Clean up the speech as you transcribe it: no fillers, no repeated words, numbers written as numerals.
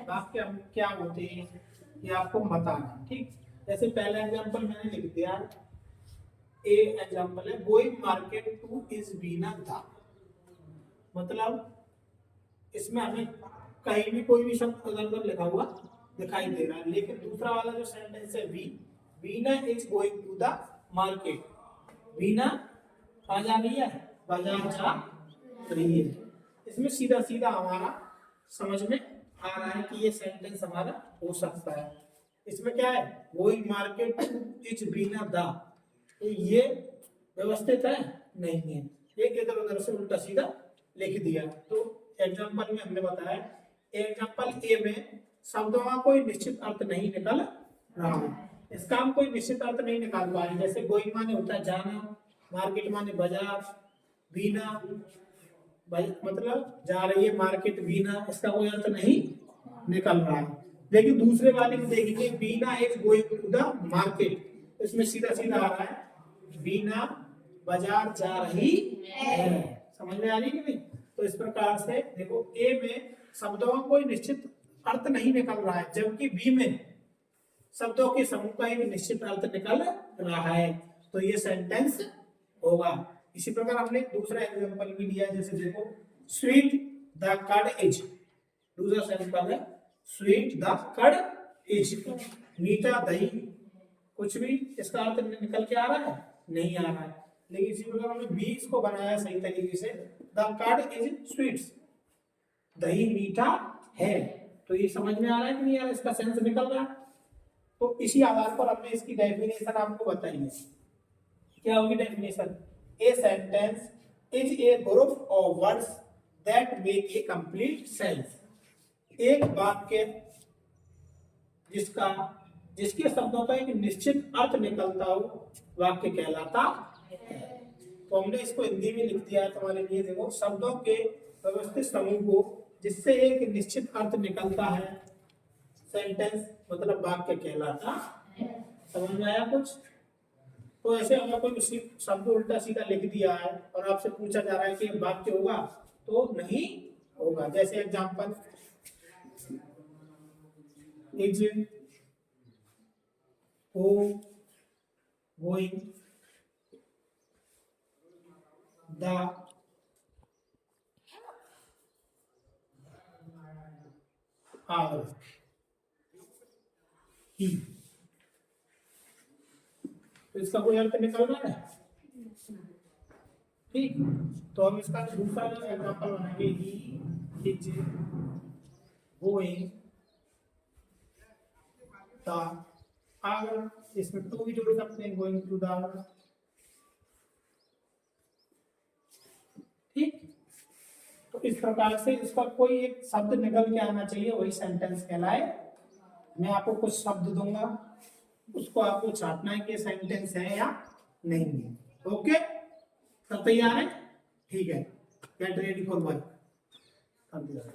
वाक्य क्या होते हैं ये आपको बताना है, ठीक। जैसे पहला एग्जांपल मैंने लिख दिया, ए एग्जांपल है गोइंग मार्केट टू इज बीना था, मतलब इसमें हमें कहीं भी कोई भी शब्द उधर उधर लिखा हुआ दिखाई दे रहा है, लेकिन दूसरा वाला जो सेंटेंस है Bina is going to the market, Bina कहाँ जा रही है, बाजार जा रही है। इसमें सीधा सीधा हमारा समझ में आ रहा है कि ये सेंटेंस हमारा हो सकता है। इसमें क्या है, गोइंग मार्केट टू इज बीना द, तो ये व्यवस्थित है नहीं है, एक इधर उधर से उल्टा सीधा लिख दिया। तो एग्जांपल में हमने बताया, एग्जांपल ए में शब्दों का कोई निश्चित अर्थ नहीं निकल रहा है, इसका हम कोई निश्चित अर्थ नहीं निकाल पाए। जैसे गोइंग माने होता है जाना, मार्केट माने बाजार, बीना मतलब जा रही है मार्केट, बीना इसका कोई अर्थ नहीं निकल रहा है। लेकिन दूसरे वाले में देखेंगे Bina is going to the market, इसमें सीधा सीधा आ रहा है बीना बाजार जा रही है। समझ में आ रही है कि नहीं? तो इस प्रकार से देखो ए में शब्दों का कोई निश्चित अर्थ नहीं निकल रहा है, जबकि बी में शब्दों के समूह का एक निश्चित अर्थ निकल रहा है, तो ये सेंटेंस होगा। इसी प्रकार हमने दूसरा एग्जांपल भी लिया, जैसे देखो स्वीट द कर्ड इज, दूसरा सेंटेंस है स्वीट द कर्ड इज, मीठा दही, कुछ भी इसका अर्थ निकल के आ रहा है, नहीं आ रहा है। लेकिन इसी प्रकार हमने बी इसको बनाया सही तरीके से, द कर्ड इज स्वीट्स, दही मीठा है, तो ये समझ में आ रहा है कि नहीं आ रहा, इसका सेंस निकल रहा है। तो इसी आधार पर हमने इसकी डेफिनेशन आपको बताई है। क्या होगी definition, a sentence is a group of words that make a complete sense, एक वाक्य जिसके शब्दों का एक निश्चित अर्थ निकलता हो वाक्य कहलाता है। तो हमने इसको हिंदी में लिख दिया है तुम्हारे लिए, देखो शब्दों के व्यवस्थित समूह को जिससे एक निश्चित अर्थ निकलता है सेंटेंस मतलब वाक्य कहलाता है। समझ में आया कुछ? तो ऐसे अगर कोई किसी शब्द उल्टा सीधा लिख दिया है और आपसे पूछा जा रहा है कि वाक्य होगा, तो नहीं होगा। जैसे example is going the hour ही, तो इसका कोई अर्थ निकल रहा है, ठीक। तो हम इसका दूसरा जो एग्जांपल बनाएंगे, he is going the hour, इसमें टू भी जोड़ सकते हैं, गोइंग टू द आवर, ठीक। तो इस प्रकार से इसका कोई एक शब्द निकल के आना चाहिए, वही सेंटेंस कहलाए। मैं आपको कुछ शब्द दूंगा, उसको आपको छापना है कि सेंटेंस है या नहीं है। ओके, सब तैयार है? ठीक है, गेट रेडी फॉर वर्क कर दिया।